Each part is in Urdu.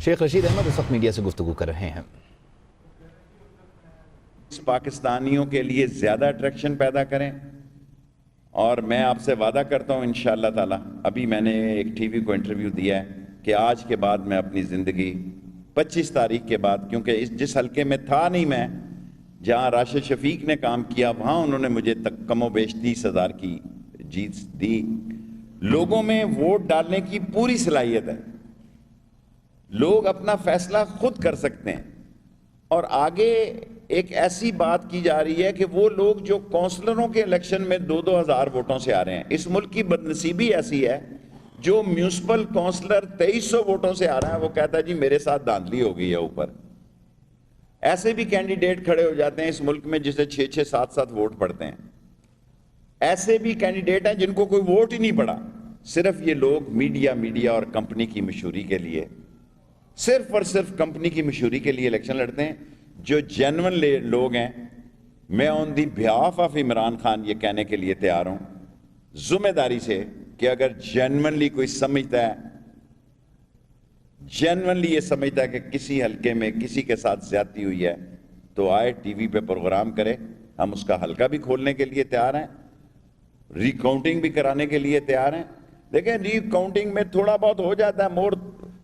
شیخ رشید احمد اس وقت میڈیا سے گفتگو کر رہے ہیں۔ پاکستانیوں کے لیے زیادہ اٹریکشن پیدا کریں، اور میں آپ سے وعدہ کرتا ہوں انشاءاللہ تعالی، ابھی میں نے ایک ٹی وی کو انٹرویو دیا ہے کہ آج کے بعد میں اپنی زندگی 25 تاریخ کے بعد، کیونکہ جس حلقے میں تھا نہیں میں، جہاں راشد شفیق نے کام کیا، وہاں انہوں نے مجھے کم و بیش 30,000 کی جیت دی۔ لوگوں میں ووٹ ڈالنے کی پوری صلاحیت ہے، لوگ اپنا فیصلہ خود کر سکتے ہیں، اور آگے ایک ایسی بات کی جا رہی ہے کہ وہ لوگ جو کونسلروں کے الیکشن میں 2,000 ووٹوں سے آ رہے ہیں، اس ملک کی بدنصیبی ایسی ہے جو میونسپل کونسلر 2,300 ووٹوں سے آ رہا ہے، وہ کہتا ہے جی میرے ساتھ دھاندلی ہو گئی ہے اوپر۔ ایسے بھی کینڈیڈیٹ کھڑے ہو جاتے ہیں اس ملک میں جسے 6-6 7-7 ووٹ پڑتے ہیں، ایسے بھی کینڈیڈیٹ ہیں جن کو کوئی ووٹ ہی نہیں پڑا، صرف یہ لوگ میڈیا اور کمپنی کی مشہوری کے لیے، صرف اور صرف کمپنی کی مشہوری کے لیے الیکشن لڑتے ہیں۔ جو جینون لوگ ہیں، میں آن دی بہاف آف عمران خان یہ کہنے کے لیے تیار ہوں ذمہ داری سے کہ اگر جینونلی کوئی سمجھتا ہے، جینونلی یہ سمجھتا ہے کہ کسی حلقے میں کسی کے ساتھ زیادتی ہوئی ہے، تو آئے ٹی وی پہ پروگرام کرے، ہم اس کا حلقہ بھی کھولنے کے لیے تیار ہیں، ری کاؤنٹنگ بھی کرانے کے لیے تیار ہیں۔ دیکھیں ری کاؤنٹنگ میں تھوڑا بہت ہو جاتا ہے موڑ،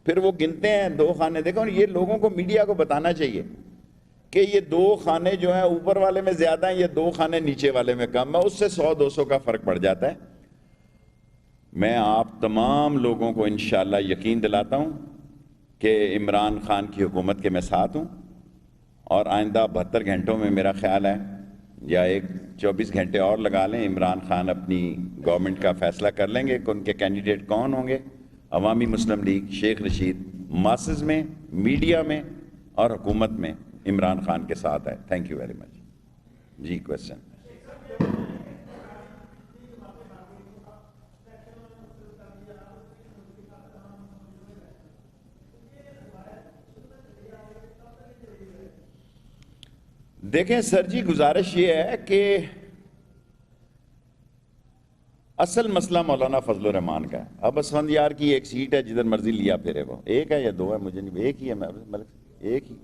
پھر وہ گنتے ہیں 2 خانے، دیکھو یہ لوگوں کو میڈیا کو بتانا چاہیے کہ یہ 2 خانے جو ہیں اوپر والے میں زیادہ ہیں، یہ 2 خانے نیچے والے میں کم ہے، اس سے 100-200 کا فرق پڑ جاتا ہے۔ میں آپ تمام لوگوں کو انشاءاللہ یقین دلاتا ہوں کہ عمران خان کی حکومت کے میں ساتھ ہوں، اور آئندہ 72 گھنٹوں میں میرا خیال ہے، یا 24 گھنٹے اور لگا لیں، عمران خان اپنی گورنمنٹ کا فیصلہ کر لیں گے کہ ان کے کینڈیڈیٹ کون ہوں گے۔ عوامی مسلم لیگ، شیخ رشید ماسز میں، میڈیا میں اور حکومت میں عمران خان کے ساتھ ہے۔ Thank you very much. جی کویسچن۔ دیکھیں سر جی، گزارش یہ ہے کہ اصل مسئلہ مولانا فضل الرحمان کا ہے۔ اب اسفندیار کی ایک سیٹ ہے، جدھر مرضی لیا پھرے، وہ ایک ہے یا 2 ہے مجھے نہیں، ایک ہی ہے، ایک ہی۔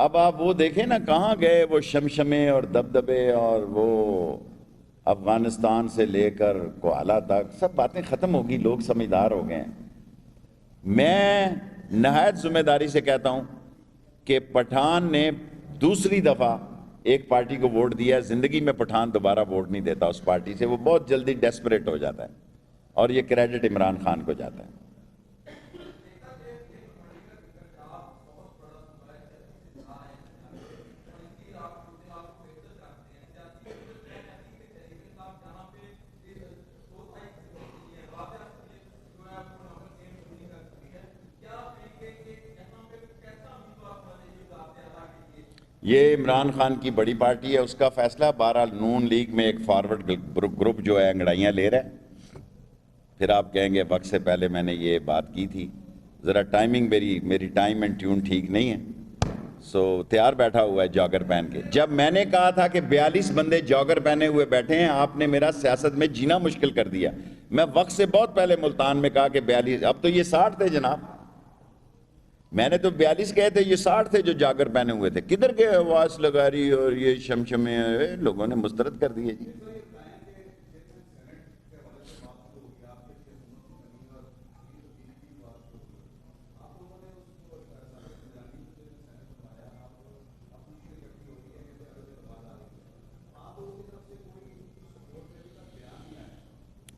اب آپ وہ دیکھیں نا کہاں گئے وہ شمشمے اور دبدبے، اور وہ افغانستان سے لے کر کوالہ تک سب باتیں ختم ہوگی، لوگ سمجھدار ہو گئے ہیں۔ میں نہایت ذمہ داری سے کہتا ہوں کہ پٹھان نے دوسری دفعہ ایک پارٹی کو ووٹ دیا ہے، زندگی میں پٹھان دوبارہ ووٹ نہیں دیتا اس پارٹی سے، وہ بہت جلدی ڈیسپریٹ ہو جاتا ہے، اور یہ کریڈٹ عمران خان کو جاتا ہے۔ یہ عمران خان کی بڑی پارٹی ہے، اس کا فیصلہ، بہرحال نون لیگ میں ایک فارورڈ گروپ جو ہے انگڑائیاں لے رہا ہے، پھر آپ کہیں گے وقت سے پہلے میں نے یہ بات کی تھی، ذرا ٹائمنگ میری ٹائم اینڈ ٹیون ٹھیک نہیں ہے، سو تیار بیٹھا ہوا ہے جاگر پہن کے۔ جب میں نے کہا تھا کہ 42 بندے جاگر پہنے ہوئے بیٹھے ہیں، آپ نے میرا سیاست میں جینا مشکل کر دیا۔ میں وقت سے بہت پہلے ملتان میں کہا کہ 42، اب تو یہ 60 تھے جناب، میں نے تو 42 کہے تھے، یہ 60 تھے جو جاگر پہنے ہوئے تھے، کدھر گئے آواز لگا رہی اور یہ شمشمے، لوگوں نے مسترد کر دیے جی۔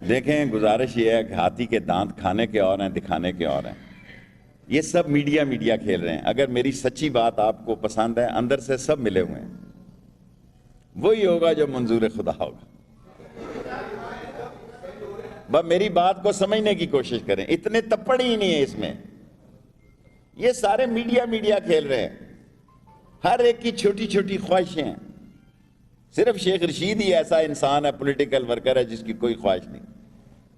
دیکھیں گزارش یہ ہے کہ ہاتھی کے دانت کھانے کے اور ہیں، دکھانے کے اور ہیں۔ یہ سب میڈیا کھیل رہے ہیں۔ اگر میری سچی بات آپ کو پسند ہے، اندر سے سب ملے ہوئے ہیں، وہی ہوگا جو منظور خدا ہوگا۔ بس میری بات کو سمجھنے کی کوشش کریں، اتنے تپڑ ہی نہیں ہے اس میں، یہ سارے میڈیا کھیل رہے ہیں، ہر ایک کی چھوٹی چھوٹی خواہشیں ہیں۔ صرف شیخ رشید ہی ایسا انسان ہے، پولیٹیکل ورکر ہے، جس کی کوئی خواہش نہیں۔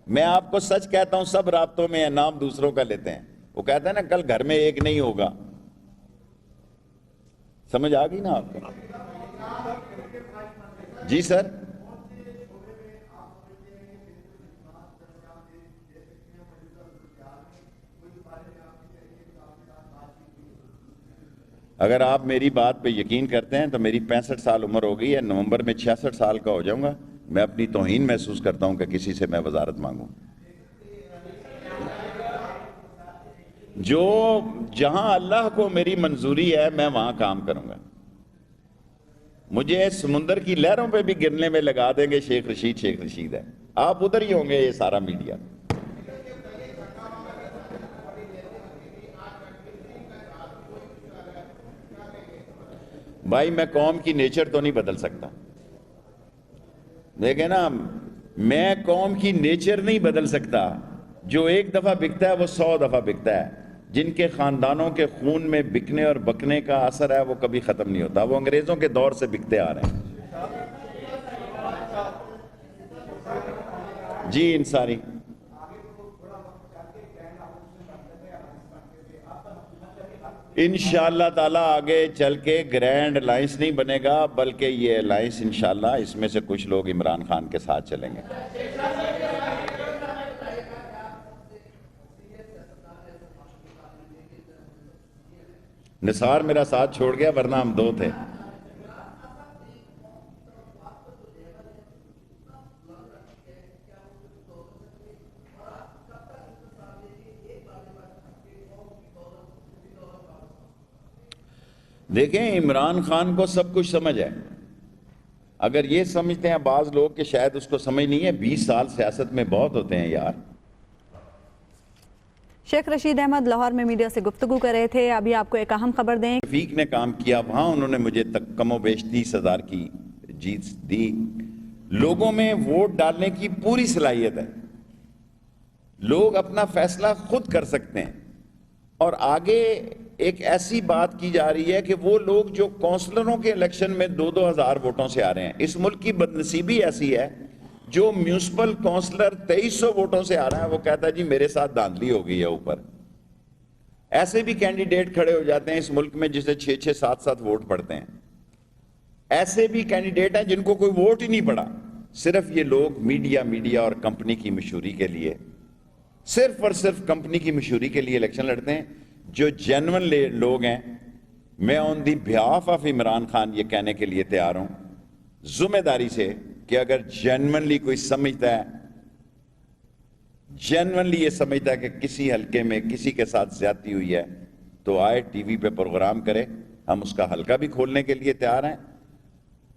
میں آپ کو سچ کہتا ہوں، سب رابطوں میں نام دوسروں کا لیتے ہیں، وہ کہتے ہیں نا کل گھر میں ایک نہیں ہوگا، سمجھ آ گئی نا آپ کو؟ جی سر، اگر آپ میری بات پہ یقین کرتے ہیں تو میری 65 سال عمر ہو گئی ہے، نومبر میں 66 سال کا ہو جاؤں گا. میں اپنی توہین محسوس کرتا ہوں کہ کسی سے میں وزارت مانگوں. جو جہاں اللہ کو میری منظوری ہے میں وہاں کام کروں گا. مجھے سمندر کی لہروں پہ بھی گرنے میں لگا دیں گے شیخ رشید ہے، آپ ادھر ہی ہوں گے. یہ سارا میڈیا بھائی، میں قوم کی نیچر تو نہیں بدل سکتا. دیکھیں نا، میں قوم کی نیچر نہیں بدل سکتا. جو ایک دفعہ بکتا ہے وہ 100 دفعہ بکتا ہے. جن کے خاندانوں کے خون میں بکنے اور بکنے کا اثر ہے وہ کبھی ختم نہیں ہوتا. وہ انگریزوں کے دور سے بکتے آ رہے ہیں. جی انصاری، انشاءاللہ تعالیٰ آگے چل کے گرینڈ الائنس نہیں بنے گا، بلکہ یہ الائنس انشاءاللہ اس میں سے کچھ لوگ عمران خان کے ساتھ چلیں گے. نثار میرا ساتھ چھوڑ گیا ورنہ ہم 2 تھے. دیکھیں، عمران خان کو سب کچھ سمجھ ہے. اگر یہ سمجھتے ہیں بعض لوگ کہ شاید اس کو سمجھ نہیں ہے، 20 سال سیاست میں بہت ہوتے ہیں یار. شیخ رشید احمد لاہور میں میڈیا سے گفتگو کر رہے تھے. ابھی آپ کو ایک اہم خبر دیں. رفیق نے کام کیا، وہاں انہوں نے مجھے کم و بیش 30,000 کی جیت دی. لوگوں میں ووٹ ڈالنے کی پوری صلاحیت ہے. لوگ اپنا فیصلہ خود کر سکتے ہیں. اور آگے ایک ایسی بات کی جا رہی ہے کہ وہ لوگ جو کونسلروں کے الیکشن میں 2-2 ہزار ووٹوں سے آ رہے ہیں، اس ملک کی بدنصیبی ایسی ہے جو میونسپل کونسلر 2300 ووٹوں سے آ رہا ہے، وہ کہتا ہے جی میرے ساتھ دھاندلی ہو گئی ہے اوپر. ایسے بھی کینڈیڈیٹ کھڑے ہو جاتے ہیں اس ملک میں جسے 6-6 7-7 ووٹ پڑتے ہیں. ایسے بھی کینڈیڈیٹ ہیں جن کو کوئی ووٹ ہی نہیں پڑا. صرف یہ لوگ میڈیا اور کمپنی کی مشہوری کے لیے، صرف اور صرف کمپنی کی مشہوری کے لیے الیکشن لڑتے ہیں. جو جینون لوگ ہیں، میں آن دی بہاف آف عمران خان یہ کہنے کے لیے تیار ہوں ذمہ داری سے کہ اگر جینونلی کوئی سمجھتا ہے، جینونلی یہ سمجھتا ہے کہ کسی حلقے میں کسی کے ساتھ زیادتی ہوئی ہے، تو آئے ٹی وی پہ پروگرام کرے. ہم اس کا حلقہ بھی کھولنے کے لیے تیار ہیں،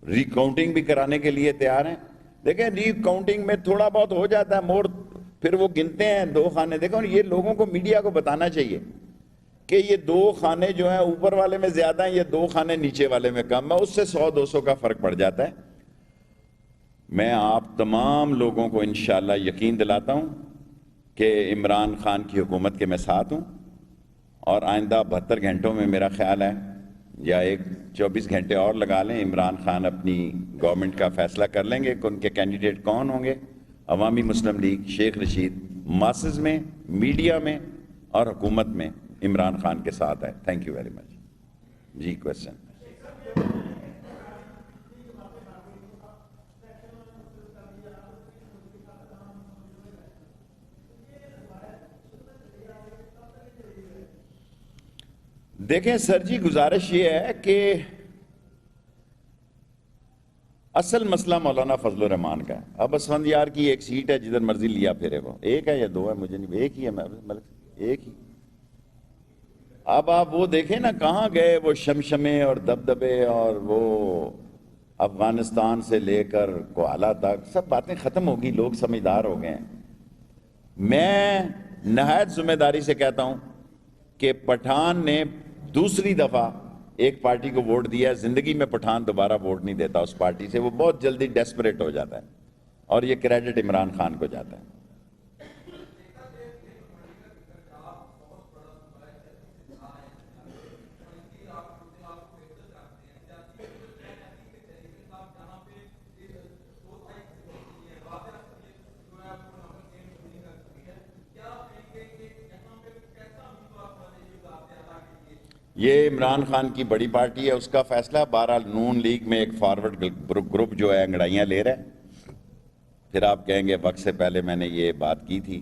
ری کاؤنٹنگ بھی کرانے کے لیے تیار ہیں. دیکھیں، ری کاؤنٹنگ میں تھوڑا بہت ہو جاتا ہے مور، پھر وہ گنتے ہیں 2 خانے. دیکھو، یہ لوگوں کو میڈیا کو بتانا چاہیے کہ یہ 2 خانے جو ہیں اوپر والے میں زیادہ ہیں، یہ 2 خانے نیچے والے میں کم ہے. اس سے 100-200 کا فرق پڑ جاتا ہے. میں آپ تمام لوگوں کو انشاءاللہ یقین دلاتا ہوں کہ عمران خان کی حکومت کے میں ساتھ ہوں. اور آئندہ 72 گھنٹوں میں میرا خیال ہے، یا 24 گھنٹے اور لگا لیں، عمران خان اپنی گورنمنٹ کا فیصلہ کر لیں گے کہ ان کے کینڈیڈیٹ کون ہوں گے. عوامی مسلم لیگ، شیخ رشید ماسز میں، میڈیا میں اور حکومت میں عمران خان کے ساتھ ہے. Thank you very much. جی کوشچن. دیکھیں سر جی، گزارش یہ ہے کہ اصل مسئلہ مولانا فضل الرحمان کا ہے. اب اسفندیار کی ایک سیٹ ہے، جدھر مرضی لیا پھرے. وہ ایک ہے یا 2 ہے مجھے نہیں، ایک ہی ہے، ایک ہی. اب آپ وہ دیکھیں نا، کہاں گئے وہ شمشمے اور دبدبے، اور وہ افغانستان سے لے کر کوالہ تک سب باتیں ختم ہو گئی. لوگ سمجھدار ہو گئے ہیں. میں نہایت ذمہ داری سے کہتا ہوں کہ پٹھان نے دوسری دفعہ ایک پارٹی کو ووٹ دیا ہے. زندگی میں پٹھان دوبارہ ووٹ نہیں دیتا اس پارٹی سے. وہ بہت جلدی ڈیسپریٹ ہو جاتا ہے، اور یہ کریڈٹ عمران خان کو جاتا ہے. یہ عمران خان کی بڑی پارٹی ہے، اس کا فیصلہ. بہرحال نون لیگ میں ایک فارورڈ گروپ جو ہے انگڑائیاں لے رہا ہے. پھر آپ کہیں گے وقت سے پہلے میں نے یہ بات کی تھی.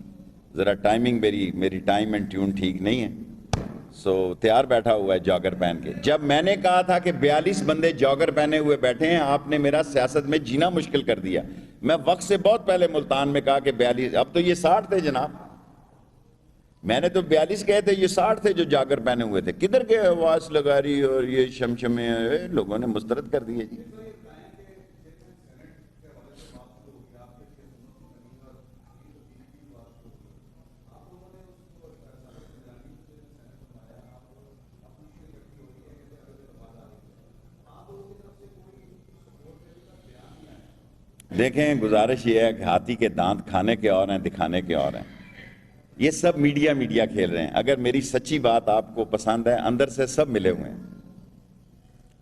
ذرا ٹائمنگ میری ٹائم اینڈ ٹیون ٹھیک نہیں ہے. سو تیار بیٹھا ہوا ہے جاگر پہن کے. جب میں نے کہا تھا کہ 42 بندے جاگر پہنے ہوئے بیٹھے ہیں, آپ نے میرا سیاست میں جینا مشکل کر دیا. میں وقت سے بہت پہلے ملتان میں کہا کہ 42, اب تو یہ 60 تھے جناب. میں نے تو 42 کہے تھے, یہ 60 تھے جو جاگر پہنے ہوئے تھے. کدھر گئے آواز لگا رہی اور یہ شمشمے لوگوں نے مسترد کر دیے جی. دیکھیں, گزارش یہ ہے کہ ہاتھی کے دانت کھانے کے اور ہیں, دکھانے کے اور ہیں. یہ سب میڈیا کھیل رہے ہیں. اگر میری سچی بات آپ کو پسند ہے, اندر سے سب ملے ہوئے ہیں,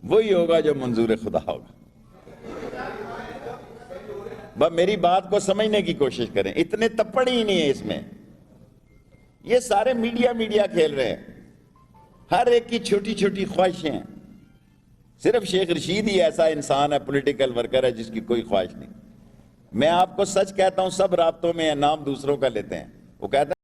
وہی ہوگا جو منظور خدا ہوگا. بس میری بات کو سمجھنے کی کوشش کریں, اتنے تپڑ ہی نہیں ہے اس میں. یہ سارے میڈیا کھیل رہے ہیں, ہر ایک کی چھوٹی چھوٹی خواہشیں ہیں. صرف شیخ رشید ہی ایسا انسان ہے, پولیٹیکل ورکر ہے, جس کی کوئی خواہش نہیں. میں آپ کو سچ کہتا ہوں, سب رابطوں میں نام دوسروں کا لیتے ہیں. وہ کہتے ہیں